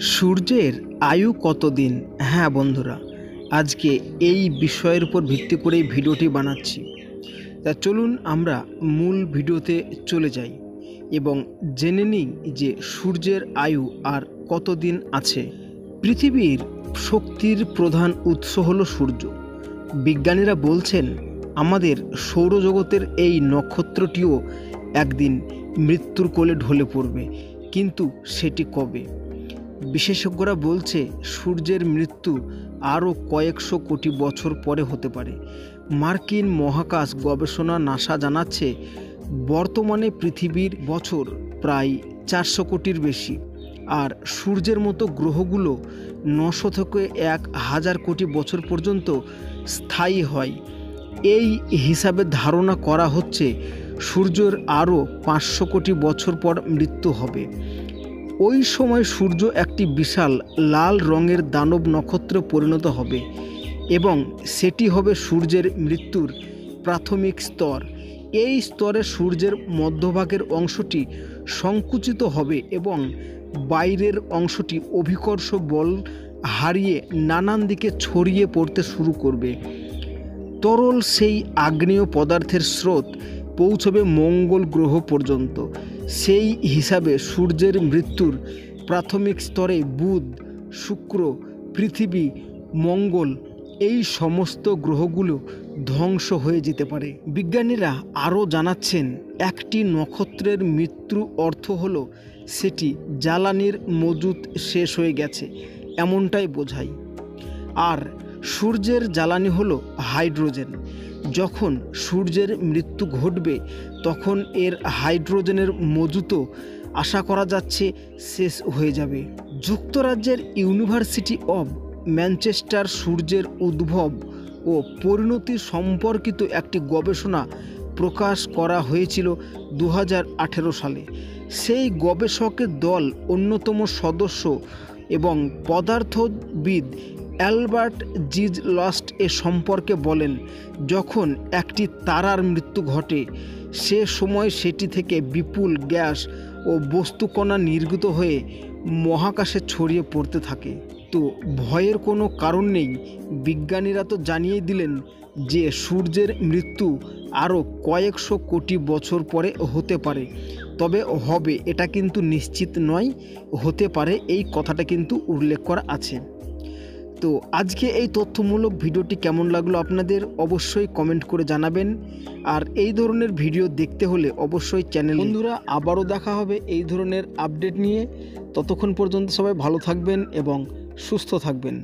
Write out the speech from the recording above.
সূর্যের আয়ু কতদিন? হ্যাঁ বন্ধুরা, আজকে এই বিষয়ের উপর ভিত্তি করেই ভিডিওটি বানাচ্ছি। তা চলুন আমরা মূল ভিডিওতে চলে যাই এবং জেনে নিই যে সূর্যের আয়ু আর কতদিন আছে। পৃথিবীর শক্তির প্রধান উৎস হলো সূর্য। বিজ্ঞানীরা বলছেন আমাদের সৌরজগতের এই নক্ষত্রটিও একদিন মৃত্যুর কোলে ঢলে পড়বে, কিন্তু সেটি কবে? বিশেষজ্ঞরা বলছে সূর্যের মৃত্যু আরও কয়েকশো কোটি বছর পরে হতে পারে। মার্কিন মহাকাশ গবেষণা নাসা জানাচ্ছে বর্তমানে পৃথিবীর বছর প্রায় 400 কোটির বেশি, আর সূর্যের মতো গ্রহগুলো 900 থেকে 1000 কোটি বছর পর্যন্ত স্থায়ী হয়। এই হিসাবে ধারণা করা হচ্ছে সূর্যের আরও 500 কোটি বছর পর মৃত্যু হবে। ওই সময় সূর্য একটি বিশাল লাল রঙের দানব নক্ষত্রে পরিণত হবে এবং সেটি হবে সূর্যের মৃত্যুর প্রাথমিক স্তর। এই স্তরে সূর্যের মধ্যভাগের অংশটি সংকুচিত হবে এবং বাইরের অংশটি অভিকর্ষ বল হারিয়ে নানান দিকে ছড়িয়ে পড়তে শুরু করবে। তরল সেই আগ্নেয় পদার্থের স্রোত পৌঁছবে মঙ্গল গ্রহ পর্যন্ত। সেই হিসাবে সূর্যের মৃত্যুর প্রাথমিক স্তরে বুধ, শুক্র, পৃথিবী, মঙ্গল এই সমস্ত গ্রহগুলো ধ্বংস হয়ে যেতে পারে। বিজ্ঞানীরা আরও জানাচ্ছেন একটি নক্ষত্রের মৃত্যু অর্থ হলো সেটি জ্বালানির মজুত শেষ হয়ে গেছে, এমনটাই বোঝায়। আর সূর্যের জ্বালানি হলো হাইড্রোজেন। যখন সূর্যের মৃত্যু ঘটবে তখন এর হাইড্রোজেনের মজুতও আশা করা যাচ্ছে শেষ হয়ে যাবে। যুক্তরাজ্যের ইউনিভার্সিটি অব ম্যানচেস্টার সূর্যের উদ্ভব ও পরিণতি সম্পর্কিত একটি গবেষণা প্রকাশ করা হয়েছিল 2018 সালে। সেই গবেষকের দল অন্যতম সদস্য এবং পদার্থবিদ অ্যালবার্ট জিজ লস্ট এ সম্পর্কে বলেন, যখন একটি তারার মৃত্যু ঘটে সে সময় সেটি থেকে বিপুল গ্যাস ও বস্তুকণা নির্গত হয়ে মহাকাশে ছড়িয়ে পড়তে থাকে। তো ভয়ের কোনো কারণ নেই। বিজ্ঞানীরা তো জানিয়ে দিলেন যে সূর্যের মৃত্যু আরও কয়েকশো কোটি বছর পরে হতে পারে, তবে হবে এটা কিন্তু নিশ্চিত নয়। হতে পারে এই কথাটা কিন্তু উল্লেখ করা আছে। তো আজকে এই তথ্যমূলক ভিডিওটি কেমন লাগলো আপনাদের অবশ্যই কমেন্ট করে জানাবেন। আর এই ধরনের ভিডিও দেখতে হলে অবশ্যই চ্যানেল। বন্ধুরা, আবারও দেখা হবে এই ধরনের আপডেট নিয়ে। ততক্ষণ পর্যন্ত সবাই ভালো থাকবেন এবং সুস্থ থাকবেন।